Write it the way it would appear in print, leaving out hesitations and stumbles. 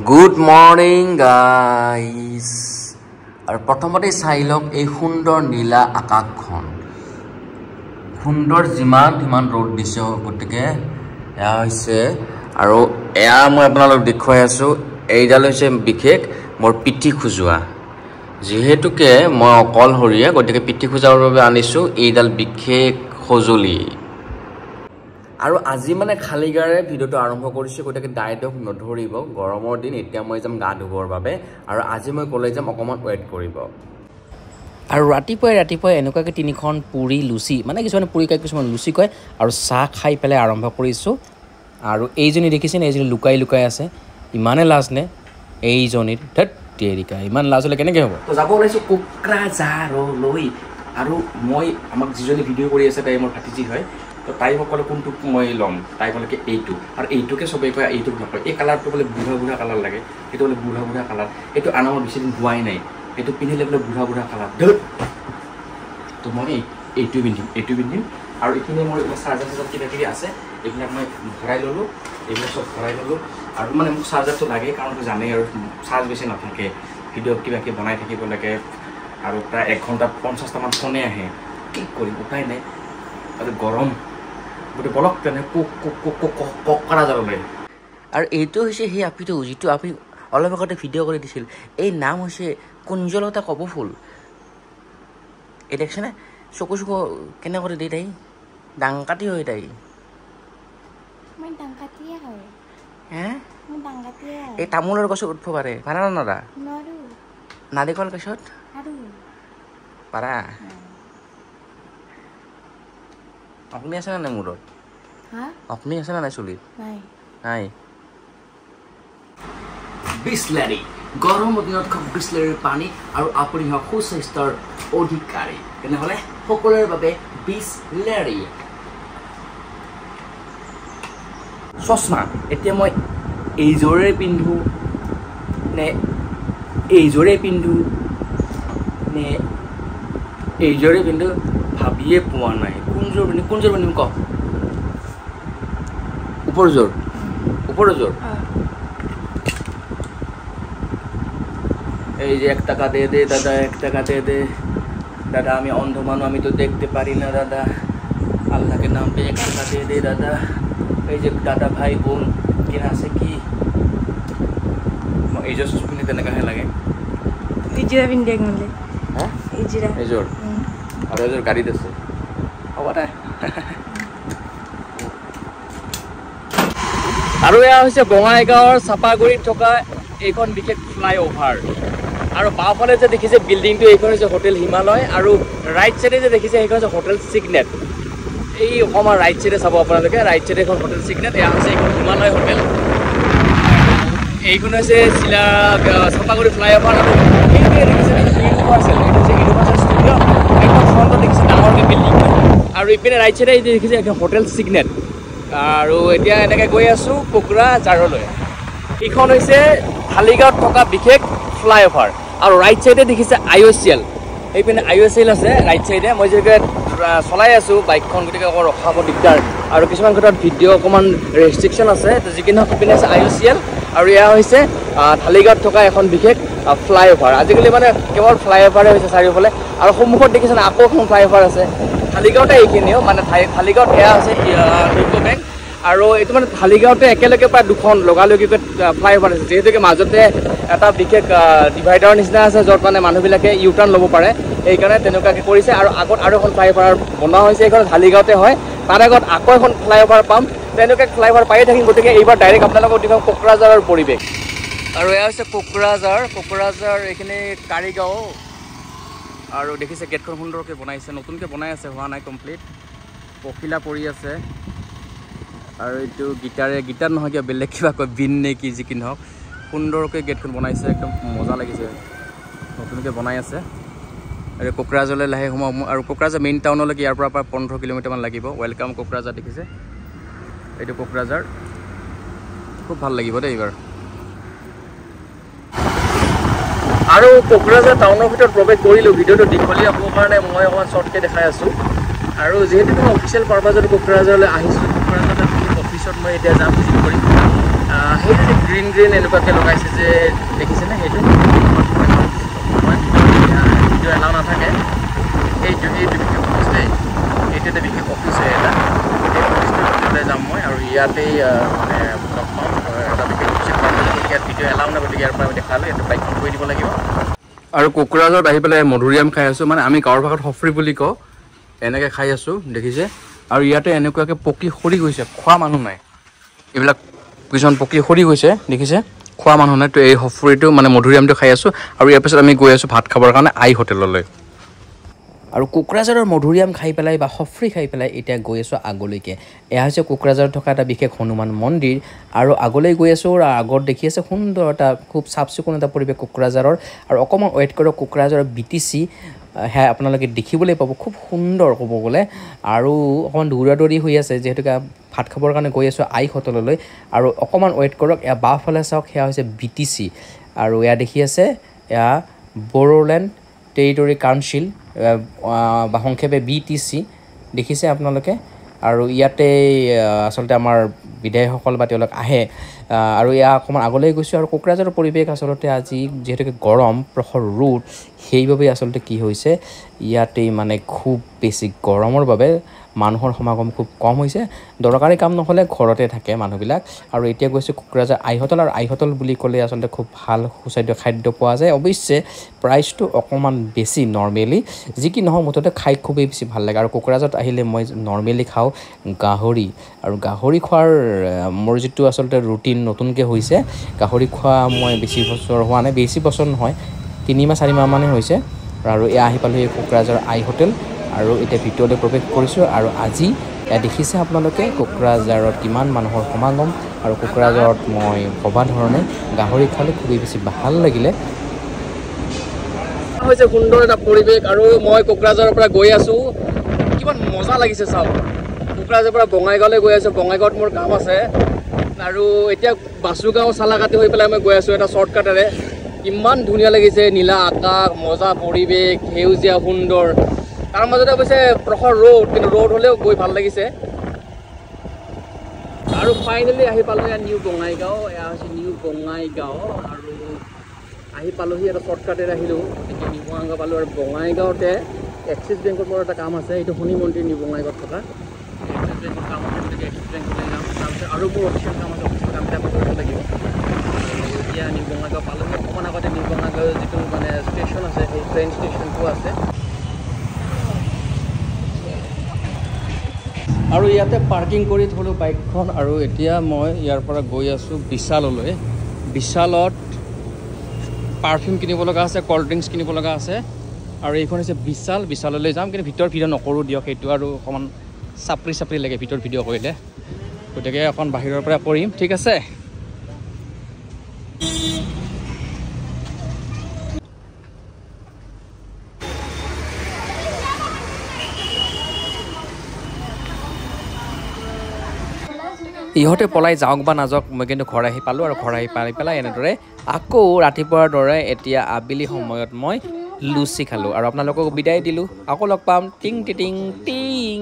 good morning guys আৰু প্ৰথমতে চাই লওক এই সুন্দৰ নীলা আকাশখন সুন্দৰ যিমান ৰ'দ দিছে গতিকে এয়া হৈছে আৰু এয়া মই আপোনালোক দেখুৱাই আছোঁ এইডাল হৈছে বিশেষ মোৰ পিঠি খুজোৱা যিহেতুকে মই অকলশৰীয়া গতিকে পিঠি খুজাৰ বাবে আনিছোঁ এইডাল বিশেষ সঁজুলি আৰু আজি মানে খালি গাৰে ভিডিওটো আৰম্ভ কৰিছোঁ গতিকে ডাইৰেক্ট নধৰিব গৰমৰ দিন এতিয়া মই যাম গা ধুবৰ বাবে আৰু আজি মই কলেজ যাম অকণমান ৱেইট কৰিব আৰু ৰাতিপুৱাই এনেকুৱাকৈ তিনিখন পুৰি লুচি মানে কিছুমানে পুৰি কয় কিছুমান লুচি কয় আৰু চাহ খাই পেলাই আৰম্ভ কৰিছোঁ আৰু এইজনী দেখিছেনে এইজনী লুকাই আছে ইমানে লাজ নে এইজনীৰ ধেত তেৰিকা ইমান লাজ হ'লে কেনেকৈ হ'ব তো যাব ওলাইছোঁ কোকৰাঝাৰলৈ আৰু মই আমাক যিজনী ভিডিঅ' কৰি আছে তাই মোৰ ভাতিজী হয় তো তাই সকলে কোনটো মই ল'ম তাই ক'লে কি এইটো আৰু এইটোকে চবেই কয় এইটোক নকয় এই কালাৰটো বোলে বুঢ়া কালাৰ লাগে এইটো বোলে বুঢ়া কালাৰ এইটো আনৰ বেছি দিন হোৱাই নাই এইটো পিন্ধিলে বোলে বুঢ়া কালাৰ তো মই এইটো পিন্ধিম আৰু এইখিনি মোৰ চাৰ্জাৰ কিবা আছে এইবিলাক মই ভৰাই ল'লোঁ এইবিলাক চব ভৰাই ল'লোঁ আৰু মানে মোক চাৰ্জাৰটো লাগে কাৰণ জানেই আৰু চাৰ্জ বেছি নাথাকে ভিডিঅ' কিবা বনাই থাকিব লাগে আৰু প্ৰায় 1 ঘণ্টাত 50টামান ফোনে আহে কি কৰিম উপায় নাই আৰু গৰম গোটেই বলক তেনে কোকৰাঝাৰলৈ আৰু এইটো হৈছে সেই আপিটো যিটো আপি অলপ আগতে ভিডিঅ' কৰি দিছিল এই নাম হৈছে কুঞ্জলতা কপৌফুল এই দেখিছেনে চকু কেনেকৈ দিয়ে তাই ডাংকাটি হয় তাই এই তামোলৰ গছত উঠিব পাৰে পাৰা না নৰা নাৰিকল গছত পাৰা আপুনি আছে নাই মূৰত আপুনি আছে নাই চুলিত নাই বিছলেৰী গৰমৰ দিনত খাওক বিছলেৰীৰ পানী আৰু আপুনি হওক সুস্বাস্থ্যৰ অধিকাৰী তেনেহ'লে সকলোৰে বাবে বিছলেৰী চশমা এতিয়া মই এইযোৰে পিন্ধো নে এইযোৰে পিন্ধো ভাবিয়ে পোৱা নাই কোনযোৰ পিন্ধিম কওক ওপৰযোৰ এই যে 1 টাকা দে দাদা 1 টাকা দে দাদা আমি অন্ধ মানুষ আমি তো দেখতে পারি না দাদা আল্লাহ के नाम पे 1 টাকা দে দাদা এই যে দাদা ভাই বোন কিনা আছে কি মই এইযোৰ পিন্ধি তেনেকাহে লাগে এইযোৰ পিন্ধি গ'লে এইযোৰ আৰু এইযোৰ গাড়ীত আছে হ'ব দে আৰু এয়া হৈছে বঙাইগাঁৱৰ চাপাগুৰিত থকা এইখন বিশেষ ফ্লাইঅভাৰ আৰু বাওঁফালে যে দেখিছে বিল্ডিংটো এইখন হৈছে হোটেল হিমালয় আৰু ৰাইট চাইডে যে দেখিছে সেইখন হৈছে হোটেল চিগনেট এই অসমৰ ৰাইট চাইডে চাব আপোনালোকে ৰাইট চাইডে এখন হোটেল চিগনেট এয়া হৈছে এইখন হিমালয় হোটেল এইখন হৈছে চাপাগুৰি ফ্লাইঅভাৰ আৰু এইটো দেখিছে ইউনিভাৰ্চেল এইটো হৈছে ইউনিভাৰ্চেল ষ্টুডিঅ' এইখন ফ্ৰণ্টত দেখিছে ডাঙৰকৈ বিল্ডিং আৰু ইপিনে ৰাইট চাইডে দেখিছে এখন হোটেল চিগনেট আৰু এতিয়া এনেকৈ গৈ আছোঁ কোকৰাঝাৰলৈ এইখন হৈছে ঢালিগাঁৱত থকা বিশেষ ফ্লাইঅভাৰ আৰু ৰাইট চাইডে দেখিছে IOCL এইপিনে IOCL আছে ৰাইট চাইডে মই যেনেকৈ চলাই আছোঁ বাইকখন গতিকে অকণ ৰখাব দিগদাৰ আৰু কিছুমান ক্ষেত্ৰত ভিডিঅ' অকণমান ৰেষ্ট্ৰিকশ্যন আছে তো যিখিনি ইপিনে আছে IOCL আৰু এয়া হৈছে ঢালিগাঁৱত থকা এখন বিশেষ ফ্লাইঅভাৰ আজিকালি মানে কেৱল ফ্লাইঅভাৰে হৈছে চাৰিওফালে আৰু সন্মুখত দেখিছেনে আকৌ এখন ফ্লাইঅভাৰ আছে ঢালিগাঁৱতে এইখিনিও মানে ঢালিগাঁৱত এয়া আছে ইউকো বেংক আৰু এইটো মানে ঢালিগাঁৱতে একেলগে প্ৰায় 2খন লগালগিকৈ ফ্লাইঅভাৰ আছে যিহেতুকে মাজতে এটা বিশেষ ডিভাইডাৰৰ নিচিনা আছে য'ত মানে মানুহবিলাকে ইউটাৰ্ণ ল'ব পাৰে সেইকাৰণে তেনেকুৱাকৈ কৰিছে আৰু আগত আৰু এখন ফ্লাইঅভাৰ বনোৱা হৈছে এইখন ঢালিগাঁৱতে হয় তাৰ আগত আকৌ এখন ফ্লাইঅভাৰ পাম তেনেকৈ ফ্লাইঅভাৰ পায়ে থাকিম গতিকে এইবাৰ ডাইৰেক্ট আপোনালোকক দেখুৱাম কোকৰাঝাৰৰ পৰিৱেশ আৰু এয়া হৈছে কোকৰাঝাৰ এইখিনি কাৰিগাঁও আৰু দেখিছে গেটখন সুন্দৰকৈ বনাইছে নতুনকৈ বনাই আছে হোৱা নাই কমপ্লিট পখিলা পৰি আছে আৰু এইটো গীটাৰ নহয় কিবা বেলেগ কিবা কয় বিন নে কি যি কি নহওক সুন্দৰকৈ গেটখন বনাইছে একদম মজা লাগিছে নতুনকৈ বনাই আছে আৰু কোকৰাঝাৰলৈ লাহে সোমাম আৰু কোকৰাঝাৰ মেইন টাউনলৈকে ইয়াৰ পৰা 15 কিলোমিটাৰমান লাগিব ৱেলকাম কোকৰাঝাৰ দেখিছে এইটো কোকৰাঝাৰ খুব ভাল লাগিব দেই এইবাৰ আৰু কোকৰাঝাৰ টাউনৰ ভিতৰত প্ৰৱেশ কৰিলোঁ ভিডিঅ'টো দীঘলীয়া হ'বৰ কাৰণে মই অকণমান শ্বৰ্টকৈ দেখাই আছোঁ আৰু যিহেতু মই অফিচিয়েল পাৰপাজত কোকৰাঝাৰলৈ আহিছোঁ কোকৰাঝাৰ অফিচত মই এতিয়া যাম ভিজিট কৰিম সেইটো যে গ্ৰীণ এনেকুৱাকৈ লগাইছে যে দেখিছেনে সেইটো ভিডিঅ' এলাও নাথাকে এইটো বিশেষ অফিচ দেই এইটো এটা বিশেষ অফিচ হয় এটা এই অফিচটোৰ ভিতৰলৈ যাম মই আৰু ইয়াতেই মানে লগ পাম এটা বিশেষ অফিচত পাম গতিকে ইয়াত ভিডিঅ' এলাও নাই গতিকে ইয়াৰ পৰা আমি দেখালোঁ এইটো বাইকখন কৰি দিব লাগিব আৰু কোকৰাঝাৰত আহি পেলাই মধুৰিআম খাই আছোঁ মানে আমি গাঁৱৰ ভাষাত সফৰি বুলি কওঁ এনেকৈ খাই আছোঁ দেখিছে আৰু ইয়াতে এনেকুৱাকৈ পকি সৰি গৈছে খোৱা মানুহ নাই এইবিলাক কিছুমান পকি সৰি গৈছে দেখিছে খোৱা মানুহ নাই তো এই সফৰিটো মানে মধুৰিআমটো খাই আছোঁ আৰু ইয়াৰ পিছত আমি গৈ আছোঁ ভাত খাবৰ কাৰণে আই হোটেললৈ আৰু কোকৰাঝাৰৰ মধুৰিআম খাই পেলাই বা সফৰি খাই পেলাই এতিয়া গৈ আছোঁ আগলৈকে এয়া হৈছে কোকৰাঝাৰত থকা এটা বিশেষ হনুমান মন্দিৰ আৰু আগলৈ গৈ আছোঁ আৰু আগত দেখি আছে সুন্দৰ এটা খুব চাফ চিকুণ এটা পৰিৱেশ কোকৰাঝাৰৰ আৰু অকণমান ৱেইট কৰক কোকৰাঝাৰৰ BTC সেয়া আপোনালোকে দেখিবলৈ পাব খুব সুন্দৰ ক'ব গ'লে আৰু অকণমান দৌৰা দৌৰি হৈ আছে যিহেতুকে ভাত খাবৰ কাৰণে গৈ আছোঁ আই হোটেললৈ আৰু অকণমান ৱেইট কৰক এয়া বাওঁফালে চাওক সেয়া হৈছে BTC আৰু এয়া দেখি আছে এয়া বড়োলেণ্ড টেৰিটৰী কাউন্সিল বা সংক্ষেপে BTC দেখিছে আপোনালোকে আৰু ইয়াতে আচলতে আমাৰ বিধায়কসকল বা তেওঁলোক আহে আৰু এয়া অকণমান আগলৈ গৈছোঁ আৰু কোকৰাঝাৰৰ পৰিৱেশ আচলতে আজি যিহেতুকে গৰম প্ৰখৰ ৰ'দ সেইবাবে আচলতে কি হৈছে ইয়াতেই মানে খুব বেছি গৰমৰ বাবে মানুহৰ সমাগম খুব কম হৈছে দৰকাৰী কাম নহ'লে ঘৰতে থাকে মানুহবিলাক আৰু এতিয়া গৈছোঁ কোকৰাঝাৰ আই হোটেল আৰু আই হোটেল বুলি ক'লে আচলতে খুব ভাল সুস্বাদ্য খাদ্য পোৱা যায় অৱশ্যে প্ৰাইচটো অকণমান বেছি নৰ্মেলি যি কি নহওক মুঠতে খাই খুবেই বেছি ভাল লাগে আৰু কোকৰাঝাৰত আহিলে মই নৰ্মেলি খাওঁ গাহৰি আৰু গাহৰি খোৱাৰ মোৰ যিটো আচলতে ৰুটিন নতুনকৈ হৈছে গাহৰি খোৱা মই বেছি বছৰ হোৱা নাই বেছি বছৰ নহয় 3-4 মাহ মানেই হৈছে আৰু এয়া আহি পালোঁ এই কোকৰাঝাৰ আই হোটেল আৰু এতিয়া ভিতৰলৈ প্ৰৱেশ কৰিছোঁ আৰু আজি এয়া দেখিছে আপোনালোকে কোকৰাঝাৰত কিমান মানুহৰ সমাগম আৰু কোকৰাঝাৰত মই ভবা ধৰণে গাহৰি খালে খুবেই বেছি ভাল লাগিলে হৈছে সুন্দৰ এটা পৰিৱেশ আৰু মই কোকৰাঝাৰৰ পৰা গৈ আছোঁ কিমান মজা লাগিছে চাওক কোকৰাঝাৰৰ পৰা বঙাইগাঁৱলৈ গৈ আছোঁ বঙাইগাঁৱত মোৰ কাম আছে আৰু এতিয়া বাসুগাঁও চালাকাটি হৈ পেলাই মই গৈ আছোঁ এটা শ্বৰ্টকাটেৰে ইমান ধুনীয়া লাগিছে নীলা আকাশ মজা পৰিৱেশ সেউজীয়া সুন্দৰ তাৰ মাজতে অৱশ্যে প্ৰখৰ ৰ'দ কিন্তু ৰ'দ হ'লেও গৈ ভাল লাগিছে আৰু ফাইনেলি আহি পালোঁ এয়া নিউ বঙাইগাঁও এয়া হৈছে নিউ বঙাইগাঁও আৰু আহি পালোঁহি এটা শ্বৰ্টকাটেৰে আহিলোঁ এতিয়া নিউ বঙাইগাঁও পালোঁ আৰু বঙাইগাঁৱতে এক্সিছ বেংকৰ মোৰ এটা কাম আছে এইটো শনি মন্দিৰ নিউ বঙাইগাঁৱত থকা এক্সিছ বেংকৰ কাম আছে গতিকে এক্সিছ বেংকলৈ যাম তাৰপিছত আৰু মোৰ অফিচিয়েল কাম আছে অফিচিয়েল কামবিলাক কৰিব লাগিব এতিয়া নিউ বঙাইগাঁও পালোঁহি অকণমান আগতে নিউ বঙাইগাঁও যিটো মানে ষ্টেচন আছে সেই ট্ৰেইন ষ্টেচনটো আছে আৰু ইয়াতে পাৰ্কিং কৰি থ'লোঁ বাইকখন আৰু এতিয়া মই ইয়াৰ পৰা গৈ আছোঁ বিশাললৈ বিশালত পাৰফিউম কিনিব লগা আছে ক'ল্ড ড্ৰিংকছ কিনিব লগা আছে আৰু এইখন হৈছে বিশাললৈ যাম কিন্তু ভিতৰত ভিডিঅ' নকৰোঁ দিয়ক সেইটো আৰু অকণমান চাপৰি লাগে ভিতৰত ভিডিঅ' কৰিলে গতিকে অকণ বাহিৰৰ পৰা কৰিম ঠিক আছে ইহঁতে পলাই যাওক বা নাযাওক মই কিন্তু ঘৰ আহি পালোঁ আৰু ঘৰ আহি পাই পেলাই এনেদৰে আকৌ ৰাতিপুৱাৰ দৰে এতিয়া আবেলি সময়ত মই লুচি খালোঁ আৰু আপোনালোকক বিদায় দিলোঁ আকৌ লগ পাম টিং টিং টিং